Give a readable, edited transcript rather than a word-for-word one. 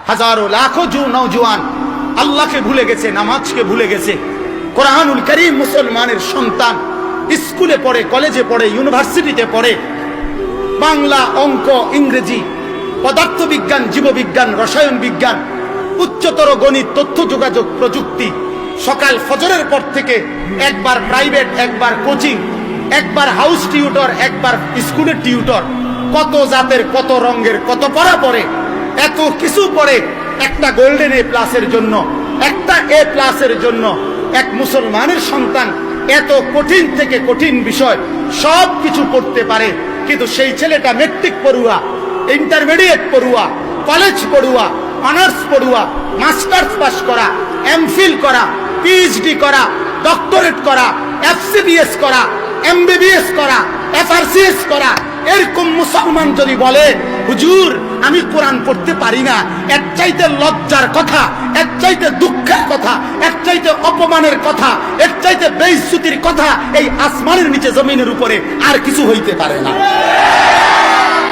হাজারো লাখো নওজোয়ান আল্লাহকে ভুলে গেছে, নামাজকে ভুলে গেছে। কোরআনুল কারীম মুসলমানের সন্তান স্কুলে পড়ে, কলেজে পড়ে, ইউনিভার্সিটিতে পড়ে, বাংলা, অঙ্ক, ইংরেজি, পদার্থবিজ্ঞান, জীববিজ্ঞান, রসায়ন বিজ্ঞান, উচ্চতর গণিত, তথ্য যোগাযোগ প্রযুক্তি। সকাল ফজরের পর থেকে একবার প্রাইভেট, একবার কোচিং, একবার হাউস টিউটর, একবার স্কুলের টিউটর। কত জাতের, কত রঙের, কত পড়া পড়ে, এত কিছু পড়ে একটা গোল্ডেন এ প্লাসের জন্য, একটা এ প্লাসের জন্য। এক মুসলমানের সন্তান এত কঠিন থেকে কঠিন বিষয় সব কিছু পড়তে পারে, কিন্তু সেই ছেলেটা মেট্রিক পড়ুয়া, ইন্টারমিডিয়েট পড়ুয়া, কলেজ পড়ুয়া, অনার্স পড়ুয়া, মাস্টার্স পাস করা, এমফিল করা, পিএইচডি করা, ডক্টরেট করা, এফসিবিএস করা, এমবিবিএস করা, এফআরসিএস করা, এরকম মুসলমান যদি বলে হুজুর আমি কোরআন পড়তে পারি না, এর চাইতে লজ্জার কথা, এর চাইতে দুঃখের কথা, এর চাইতে অপমানের কথা, এর চাইতে বেইজ্জতির কথা এই আসমানের নিচে জমিনের উপরে আর কিছু হইতে পারে না।